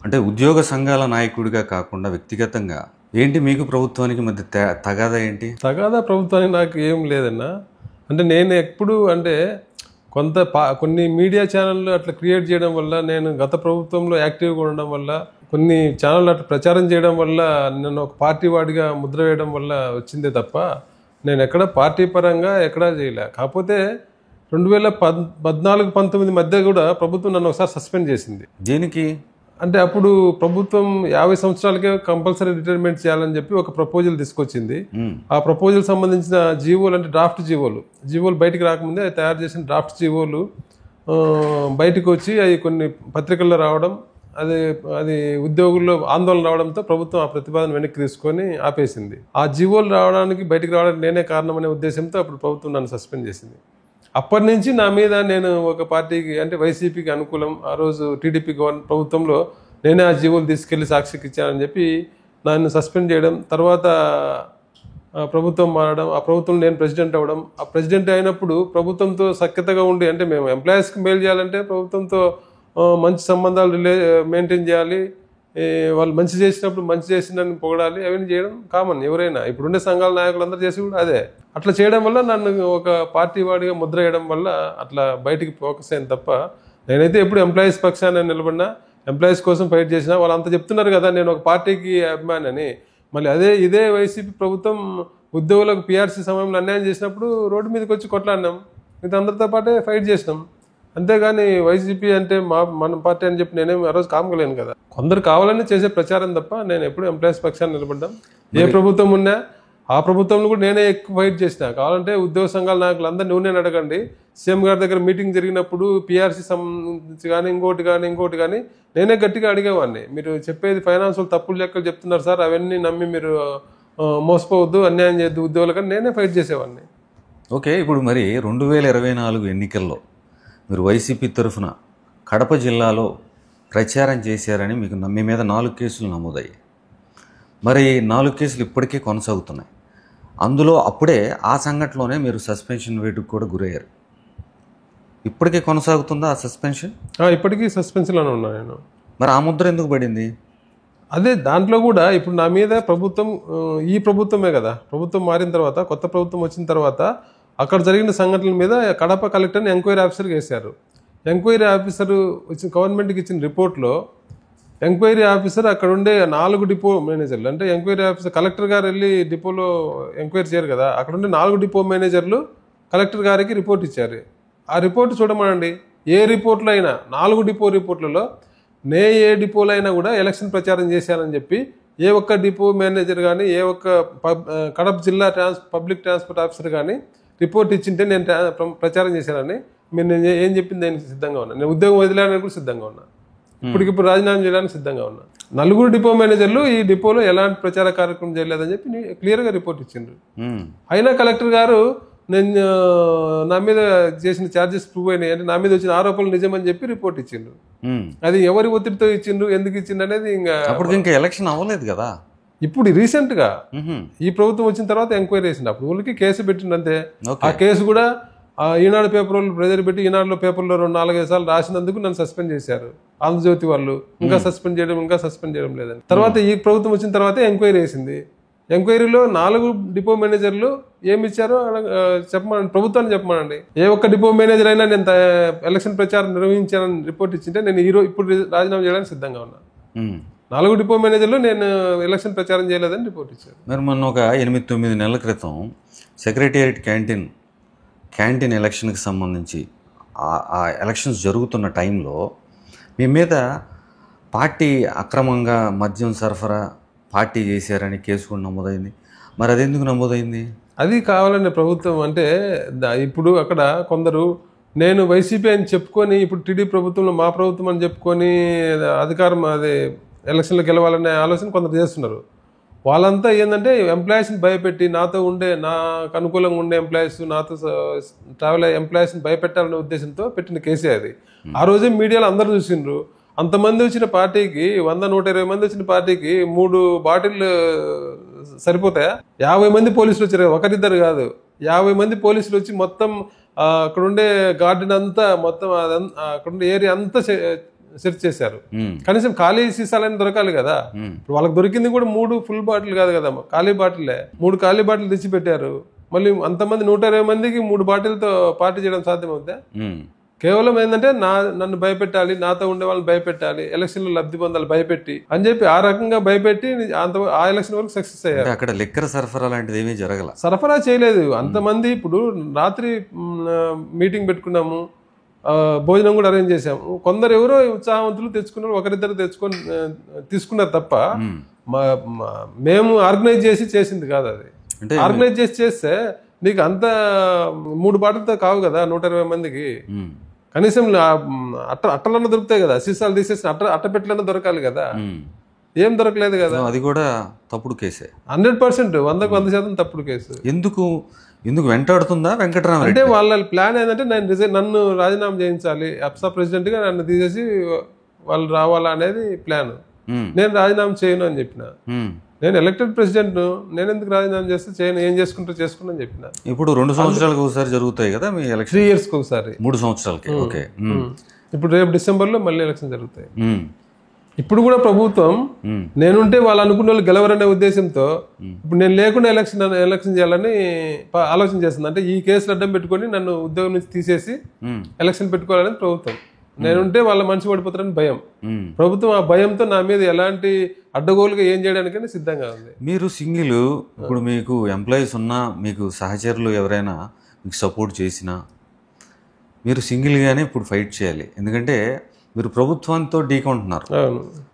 అంటే ఉద్యోగ సంఘాల నాయకుడిగా కాకుండా వ్యక్తిగతంగా ఏంటి మీకు ప్రభుత్వానికి మధ్య తగాదా ఏంటి? తగాదా ప్రభుత్వానికి నాకు ఏం లేదన్నా. అంటే నేను ఎప్పుడు అంటే కొన్ని మీడియా ఛానళ్ళు అట్లా క్రియేట్ చేయడం వల్ల, నేను గత ప్రభుత్వంలో యాక్టివ్గా ఉండడం వల్ల, కొన్ని ఛానళ్ళు అట్లా ప్రచారం చేయడం వల్ల, నేను ఒక పార్టీ వాడిగా ముద్ర వేయడం వల్ల వచ్చిందే తప్ప నేను ఎక్కడ పార్టీ పరంగా ఎక్కడా చేయలే. కాకపోతే 2014-19 మధ్య కూడా ప్రభుత్వం నన్ను ఒకసారి సస్పెండ్ చేసింది. దేనికి? అంటే అప్పుడు ప్రభుత్వం 50 సంవత్సరాలకే కంపల్సరీ రిటైర్మెంట్ చేయాలని చెప్పి ఒక ప్రపోజల్ తీసుకొచ్చింది. ఆ ప్రపోజల్ సంబంధించిన జీవోలు, అంటే డ్రాఫ్ట్ జీవోలు బయటికి రాకముందే తయారు చేసిన డ్రాఫ్ట్ జీవోలు బయటకు వచ్చి అవి కొన్ని పత్రికల్లో రావడం, అది ఉద్యోగుల్లో ఆందోళన రావడంతో ప్రభుత్వం ఆ ప్రతిపాదన వెనక్కి తీసుకొని ఆపేసింది. ఆ జీవోలు బయటికి రావడానికి నేనే కారణం అనే ఉద్దేశంతో అప్పుడు ప్రభుత్వం నన్ను సస్పెండ్ చేసింది. అప్పటి నుంచి నా మీద నేను ఒక పార్టీకి, అంటే వైసీపీకి అనుకూలం, ఆ రోజు టీడీపీ ప్రభుత్వంలో నేనే ఆ జీవోలు తీసుకెళ్లి సాక్షికి ఇచ్చానని చెప్పి నన్ను సస్పెండ్ చేయడం, తర్వాత ప్రభుత్వం మారడం, ఆ ప్రభుత్వం నేను ప్రెసిడెంట్ అవ్వడం. ఆ ప్రెసిడెంట్ అయినప్పుడు ప్రభుత్వంతో సఖ్యతగా ఉండి, అంటే మేము ఎంప్లాయీస్కి మేలు చేయాలంటే ప్రభుత్వంతో మంచి సంబంధాలు మెయింటైన్ చేయాలి, వాళ్ళు మంచి చేసినప్పుడు మంచి చేసిందని పొగడాలి, అవన్నీ చేయడం కామన్. ఎవరైనా ఇప్పుడుండే సంఘాల నాయకులందరూ చేసి కూడా అదే. అట్లా చేయడం వల్ల నన్ను ఒక పార్టీ వాడిగా ముద్ర వేయడం వల్ల అట్లా బయటికి ఫోకస్ అయింది తప్ప, నేనైతే ఎప్పుడు ఎంప్లాయీస్ పక్షాన నిలబడినా, ఎంప్లాయీస్ కోసం ఫైట్ చేసినా. వాళ్ళు అంతా చెప్తున్నారు కదా నేను ఒక పార్టీకి అభిమాని అని. మళ్ళీ ఇదే వైసీపీ ప్రభుత్వం ఉద్యోగులకు పిఆర్సీ సమయంలో అన్యాయం చేసినప్పుడు రోడ్డు మీదకి వచ్చి కొట్లాడినాం, ఇది అందరితో పాటే ఫైట్ చేసినాం. అంతేగాని వైసీపీ అంటే మన పార్టీ అని చెప్పి నేనేం ఆ రోజు కామగలేను కదా. కొందరు కావాలని చేసే ప్రచారం తప్ప నేను ఎప్పుడు ఎంప్లాయీస్ పక్షాన్ని నిలబడ్డాం. ఏ ప్రభుత్వం ఉన్నా ఆ ప్రభుత్వంలో కూడా నేనే ఎక్కువ ఫైట్ చేసిన. కావాలంటే ఉద్యోగ సంఘాల నాయకులు అందరూ నేను అడగండి. సీఎం గారి దగ్గర మీటింగ్ జరిగినప్పుడు పిఆర్సీ సంబంధించి కానీ ఇంకోటి కానీ నేనే గట్టిగా అడిగేవాడిని. మీరు చెప్పేది ఫైనాన్షియల్ తప్పులు లెక్కలు చెప్తున్నారు సార్, అవన్నీ నమ్మి మీరు మోసపోవద్దు, అన్యాయం చేయొద్దు ఉద్యోగులు, కానీ నేనే ఫైట్ చేసేవాడిని. ఓకే, ఇప్పుడు మరి 2024 ఎన్నికల్లో మీరు వైసీపీ తరఫున కడప జిల్లాలో ప్రచారం చేశారని మీ మీద 4 కేసులు నమోదయ్యాయి. మరి 4 కేసులు ఇప్పటికే కొనసాగుతున్నాయి. అందులో అప్పుడే ఆ సంఘటనలోనే మీరు సస్పెన్షన్ వేటుకు కూడా గురయ్యారు. ఇప్పటికే కొనసాగుతుందా ఆ సస్పెన్షన్? ఇప్పటికీ సస్పెన్షన్లోనే ఉన్నా నేను. మరి ఆ ముద్ర ఎందుకు పడింది? అదే దాంట్లో కూడా ఇప్పుడు నా మీద ప్రభుత్వం, ఈ ప్రభుత్వమే కదా, ప్రభుత్వం మారిన తర్వాత, కొత్త ప్రభుత్వం వచ్చిన తర్వాత అక్కడ జరిగిన సంఘటనల మీద కడప కలెక్టర్ని ఎంక్వైరీ ఆఫీసర్గా వేశారు. ఎంక్వైరీ ఆఫీసర్ గవర్నమెంట్కి ఇచ్చిన రిపోర్ట్లో ఎంక్వైరీ ఆఫీసర్ అక్కడ ఉండే 4 డిపో మేనేజర్లు, అంటే ఎంక్వైరీ ఆఫీసర్ కలెక్టర్ గారు వెళ్ళి డిపోలో ఎంక్వైరీ చేయరు కదా, అక్కడ ఉండే 4 డిపో మేనేజర్లు కలెక్టర్ గారికి రిపోర్ట్ ఇచ్చారు. ఆ రిపోర్ట్ చూడమనండి. ఏ రిపోర్ట్లో అయినా 4 డిపో రిపోర్ట్లలో ఏ డిపోలో అయినా కూడా ఎలక్షన్ ప్రచారం చేశానని చెప్పి ఏ ఒక్క డిపో మేనేజర్ కానీ, ఏ ఒక్క కడప జిల్లా పబ్లిక్ ట్రాన్స్పోర్ట్ ఆఫీసర్ కానీ రిపోర్ట్ ఇచ్చింటే నేను ప్రచారం చేశానని నేను ఏం చెప్పింది నేను సిద్ధంగా ఉన్నా. నేను ఉద్యోగం వదిలేయడానికి కూడా సిద్ధంగా ఉన్నా. ఇప్పటికిప్పుడు రాజీనామా చేయడానికి సిద్ధంగా ఉన్నా. 4 డిపో మేనేజర్లు ఈ డిపోలో ఎలాంటి ప్రచార కార్యక్రమం చేయలేదని చెప్పి క్లియర్గా రిపోర్ట్ ఇచ్చిండ్రు. అయినా కలెక్టర్ గారు నేను నా మీద చేసిన ఛార్జెస్ ప్రూవ్ అయినాయి, అంటే నా మీద వచ్చిన ఆరోపణలు నిజమని చెప్పి రిపోర్ట్ ఇచ్చిండ్రు. అది ఎవరి ఒత్తిడితో ఇచ్చిండ్రు, ఎందుకు ఇచ్చిండ్రు అనేది ఇంకా ఎలక్షన్ అవ్వలేదు కదా. ఇప్పుడు రీసెంట్గా ఈ ప్రభుత్వం వచ్చిన తర్వాత ఎంక్వైరీ చేసిండు. అప్పుడు ఊరికి కేసు పెట్టిండు అంతే. ఆ కేసు కూడా ఈనాడు పేపర్ వాళ్ళు ప్రెజర్ పెట్టి ఈనాడులో పేపర్లో 4-5 సార్లు రాసినందుకు నన్ను సస్పెండ్ చేశారు. ఆంధ్రజ్యోతి వాళ్ళు ఇంకా సస్పెండ్ చేయడం లేదని. తర్వాత ఈ ప్రభుత్వం వచ్చిన తర్వాత ఎంక్వైరీ చేసింది. ఎంక్వైరీలో 4 డిపో మేనేజర్లు ఏమి ఇచ్చారో చెప్పమని, ప్రభుత్వాన్ని చెప్పమనండి. ఏ ఒక్క డిపో మేనేజర్ అయినా నేను ఎలక్షన్ ప్రచారం నిర్వహించానని రిపోర్ట్ ఇచ్చింటే నేను ఇప్పుడు రాజీనామా చేయడానికి సిద్ధంగా ఉన్నా. 4 డిపో మేనేజర్లు నేను ఎలక్షన్ ప్రచారం చేయలేదని రిపోర్ట్ ఇచ్చారు. మరి మొన్న ఒక 8-9 నెలల క్రితం సెక్రటేరియట్ క్యాంటీన్ ఎలక్షన్కి సంబంధించి ఆ ఎలక్షన్స్ జరుగుతున్న టైంలో మీ మీద పార్టీ అక్రమంగా మద్యం సరఫరా పార్టీ చేశారని కేసు కూడా నమోదైంది. మరి అది ఎందుకు నమోదైంది? అది కావాలని ప్రభుత్వం, అంటే ఇప్పుడు అక్కడ కొందరు నేను వైసీపీ అని చెప్పుకొని ఇప్పుడు టీడీపీ ప్రభుత్వంలో మా ప్రభుత్వం అని చెప్పుకొని అధికారం ఎలక్షన్లో గెలవాలనే ఆలోచన కొందరు చేస్తున్నారు. వాళ్ళంతా ఏంటంటే ఎంప్లాయీస్ని భయపెట్టి, నాకు అనుకూలంగా ఉండే ఎంప్లాయీస్, నాతో ట్రావెల్ అయ్యే ఎంప్లాయీస్ని భయపెట్టాలనే ఉద్దేశంతో పెట్టిన కేసే అది. ఆ రోజే మీడియాలో అందరూ చూసిండ్రు. అంతమంది వచ్చిన పార్టీకి, 100-120 మంది వచ్చిన పార్టీకి 3 బాటిల్ సరిపోతాయా? 50 మంది పోలీసులు వచ్చారు, ఒకరిద్దరు కాదు, 50 మంది పోలీసులు వచ్చి మొత్తం అక్కడుండే గార్డెన్ అంతా, మొత్తం అక్కడుండే ఏరియా అంతా సెర్చ్ చేశారు. కనీసం ఖాళీ సీసాలని దొరకాలి కదా. ఇప్పుడు వాళ్ళకి దొరికింది కూడా 3 ఫుల్ బాటిల్ కాదు కదా, ఖాళీ బాటిలే. 3 ఖాళీ బాటిల్ తెచ్చిపెట్టారు. మళ్ళీ అంతమంది 120 మందికి 3 బాటిల్తో పార్టీ చేయడం సాధ్యమవుతుందా? కేవలం ఏంటంటే నన్ను భయపెట్టాలి, నాతో ఉండే వాళ్ళని భయపెట్టాలి, ఎలక్షన్లో లబ్ధి పొందాలి భయపెట్టి అని చెప్పి ఆ రకంగా భయపెట్టి ఆ ఎలక్షన్ వరకు సక్సెస్ అయ్యారు. అక్కడ లిక్కర్ సరఫరా లాంటిది ఏమీ జరగల, సరఫరా చేయలేదు. అంతమంది ఇప్పుడు రాత్రి మీటింగ్ పెట్టుకున్నాము, భోజనం కూడా అరేంజ్ చేసాము. కొందరు ఎవరో ఉత్సాహవంతులు తెచ్చుకున్నారు, ఒకరిద్దరు తీసుకున్నారు తప్ప మేము ఆర్గనైజ్ చేసింది కాదు. అది ఆర్గనైజ్ చేస్తే నీకు అంత 3 బాటిల్తో కావు కదా 120 మందికి. కనీసం అట్టలన్నా దొరుకుతాయి కదా, సీసాలు తీసేసి అట్టపెట్టలన్నా దొరకాలి కదా. ఏం దొరకలేదు కదా. అది కూడా తప్పుడు కేసే, 100%, 100% తప్పుడు కేసు. ఎందుకు వెంటాడుతుందా వెంకటరామ? అంటే వాళ్ళ ప్లాన్ ఏంటంటే నన్ను రాజీనామా చేయించాలి, అప్సా ప్రెసిడెంట్ గా నన్ను తీసేసి వాళ్ళు రావాలా అనేది ప్లాన్. నేను రాజీనామా చేయను అని చెప్పిన. నేను ఎలక్టెడ్ ప్రెసిడెంట్, నేను ఎందుకు రాజీనామా చేస్తే చేయను, ఏం చేసుకుని చెప్పిన. ఇప్పుడు 2 సంవత్సరాలకు ఒకసారి జరుగుతాయి కదా మీ ఎలక్షన్, 3 years ఒకసారి, 3 సంవత్సరాలకి. ఓకే, ఇప్పుడు రేపు డిసెంబర్లో మళ్ళీ ఎలక్షన్ జరుగుతాయి. ఇప్పుడు కూడా ప్రభుత్వం నేనుంటే వాళ్ళు అనుకున్న వాళ్ళు గెలవరనే ఉద్దేశంతో ఇప్పుడు నేను లేకుండా ఎలక్షన్ చేయాలని ఆలోచన చేస్తుంది. అంటే ఈ కేసులు అడ్డం పెట్టుకొని నన్ను ఉద్యోగం నుంచి తీసేసి ఎలక్షన్ పెట్టుకోవాలనేది ప్రభుత్వం. నేనుంటే వాళ్ళ మనిషి పడిపోతారని భయం. ప్రభుత్వం ఆ భయంతో నా మీద ఎలాంటి అడ్డగోలుగా ఏం చేయడానికైనా సిద్ధంగా ఉంది. మీరు సింగిల్, ఇప్పుడు మీకు ఎంప్లాయీస్ ఉన్నా, మీకు సహచరులు ఎవరైనా మీకు సపోర్ట్ చేసినా, మీరు సింగిల్గానే ఇప్పుడు ఫైట్ చేయాలి. ఎందుకంటే మీరు ప్రభుత్వంతో ఢీకొంటున్నారు.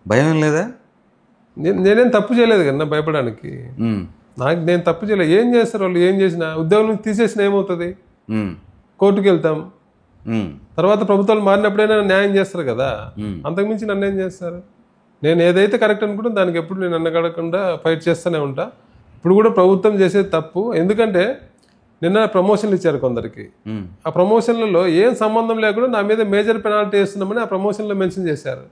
భయం లేదా? నేనేం తప్పు చేయలేదు కదా భయపడడానికి. నేను తప్పు చేయలేదు. ఏం చేస్తారు వాళ్ళు? ఏం చేసినా ఉద్యోగం నుంచి తీసేసినా ఏమవుతుంది? కోర్టుకు వెళ్తాం. తర్వాత ప్రభుత్వాలు మారినప్పుడైనా న్యాయం చేస్తారు కదా. అంతకుమించి నన్ను ఏం చేస్తారు? నేను ఏదైతే కరెక్ట్ అనుకుంటే దానికి ఎప్పుడు నేను అన్నగడకుండా ఫైట్ చేస్తూనే ఉంటా. ఇప్పుడు కూడా ప్రభుత్వం చేసేది తప్పు. ఎందుకంటే నిన్న ప్రమోషన్లు ఇచ్చారు కొందరికి. ఆ ప్రమోషన్లలో ఏం సంబంధం లేకుండా నా మీద మేజర్ పెనాల్టీ వేస్తున్నామని ఆ ప్రమోషన్లో మెన్షన్ చేశారు.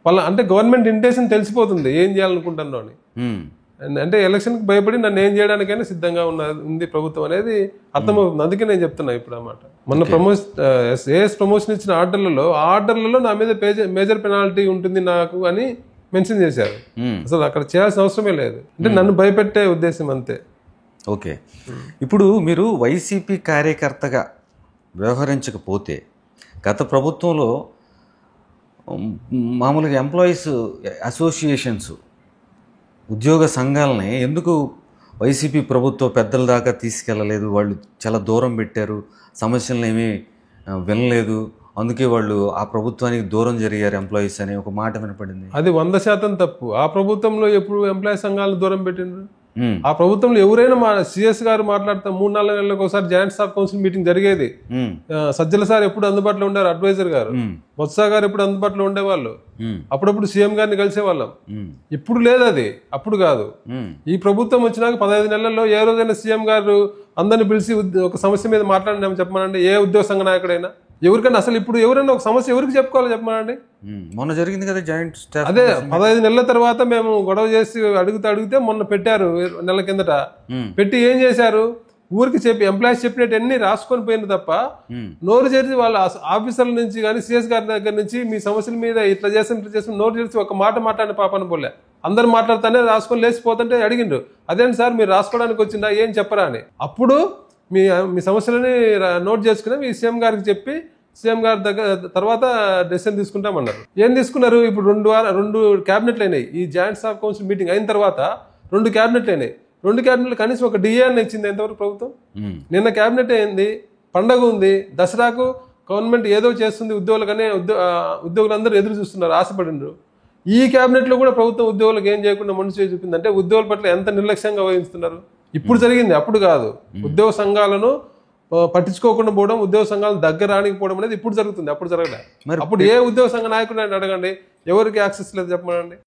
వాళ్ళ అంటే గవర్నమెంట్ ఇంటెన్షన్ తెలిసిపోతుంది ఏం చేయాలనుకుంటున్నాను అని. అంటే ఎలక్షన్కి భయపడి నన్ను ఏం చేయడానికైనా సిద్ధంగా ఉంది ప్రభుత్వం అనేది అర్థమవుతుంది. అందుకే నేను చెప్తున్నా ఇప్పుడు అన్నమాట. మొన్న ప్రమోషన్ ఇచ్చిన ఆర్డర్లలో నా మీద మేజర్ పెనాల్టీ ఉంటుంది నాకు అని మెన్షన్ చేశారు. అసలు అక్కడ చేయాల్సిన అవసరమే లేదు. అంటే నన్ను భయపెట్టే ఉద్దేశం అంతే. ఓకే, ఇప్పుడు మీరు వైసీపీ కార్యకర్తగా వ్యవహరించకపోతే గత ప్రభుత్వంలో మామూలుగా ఎంప్లాయీస్ అసోసియేషన్స్, ఉద్యోగ సంఘాలని ఎందుకు వైసీపీ ప్రభుత్వ పెద్దల దాకా తీసుకెళ్ళలేదు? వాళ్ళు చాలా దూరం పెట్టారు, సమస్యలను ఏమీ వినలేదు, అందుకే వాళ్ళు ఆ ప్రభుత్వానికి దూరం జరిగారు ఎంప్లాయీస్ అనే ఒక మాట వినపడింది. అది 100% తప్పు. ఆ ప్రభుత్వంలో ఎప్పుడు ఎంప్లాయీ సంఘాలను దూరం పెట్టిండ్రు? ఆ ప్రభుత్వంలో ఎవరైనా సిఎస్ గారు మాట్లాడతాం 3-4 నెలలకు ఒకసారి జాయింట్ స్టాఫ్ కౌన్సిల్ మీటింగ్ జరిగేది. సజ్జల సార్ ఎప్పుడు అందుబాటులో ఉండారు, అడ్వైజర్ గారు. బొత్స గారు ఎప్పుడు అందుబాటులో ఉండేవాళ్ళు. అప్పుడప్పుడు సీఎం గారిని కలిసేవాళ్ళం. ఇప్పుడు లేదు, అది అప్పుడు కాదు. ఈ ప్రభుత్వం వచ్చినాక 15 నెలల్లో ఏ రోజైనా సీఎం గారు అందరిని పిలిచి ఒక సమస్య మీద మాట్లాడినామని చెప్పమనండి. ఏ ఉద్యోగ సంఘ నాయకుడైనా ఎవరికైనా అసలు ఇప్పుడు ఎవరైనా ఒక సమస్య ఎవరికి చెప్పుకోవాలో చెప్పమనండి. మొన్న జరిగింది కదా జాయింట్ స్టాఫ్. అదే 15 నెలల తర్వాత మేము గొడవ చేసి అడిగితే మొన్న పెట్టారు, నెల కిందట పెట్టి ఏం చేశారు? ఊరికి ఎంప్లాయీస్ చెప్పినట్టు అన్ని రాసుకొని పోయింది తప్ప నోరు చేసి వాళ్ళ ఆఫీసర్ల నుంచి కానీ సిఎస్ గారి దగ్గర నుంచి మీ సమస్యల మీద ఇట్లా చేస్తాం నోరు చేసి ఒక మాట మాట్లాడిన పాపను పోలే. అందరు మాట్లాడుతానే రాసుకొని లేచిపోతుంటే అడిగిండ్రు, అదేంటి సార్ మీరు రాసుకోవడానికి వచ్చిందా, ఏం చెప్పరా అని. అప్పుడు మీ సమస్యలని నోట్ చేసుకుని మీ సీఎం గారికి చెప్పి సీఎం గారి దగ్గర తర్వాత డెసిషన్ తీసుకుంటామన్నారు. ఏం తీసుకున్నారు? ఇప్పుడు 2 క్యాబినెట్లు అయినాయి. ఈ జాయింట్ స్టాఫ్ కౌన్సిల్ మీటింగ్ అయిన తర్వాత 2 క్యాబినెట్లు అయినాయి. 2 క్యాబినెట్లు కనీసం ఒక డిఏ అని ఇచ్చింది ఎంతవరకు ప్రభుత్వం? నిన్న క్యాబినెట్ అయింది, పండగ ఉంది, దసరాకు గవర్నమెంట్ ఏదో చేస్తుంది ఉద్యోగులకనే ఉద్యోగులందరూ ఎదురు చూస్తున్నారు, ఆశపడిండ్రు. ఈ క్యాబినెట్లో కూడా ప్రభుత్వం ఉద్యోగులకు ఏం చేయకుండా మనిషి చూపిందంటే ఉద్యోగుల పట్ల ఎంత నిర్లక్ష్యంగా వహిస్తున్నారు. ఇప్పుడు జరిగింది, అప్పుడు కాదు. ఉద్యోగ సంఘాలను పట్టించుకోకుండా పోవడం, ఉద్యోగ సంఘాలను దగ్గర రానికపోవడం అనేది ఇప్పుడు జరుగుతుంది, అప్పుడు జరగలేదు. అప్పుడు ఏ ఉద్యోగ సంఘ నాయకుడు అడగండి, ఎవరికి యాక్సెస్ లేదు చెప్పమనండి.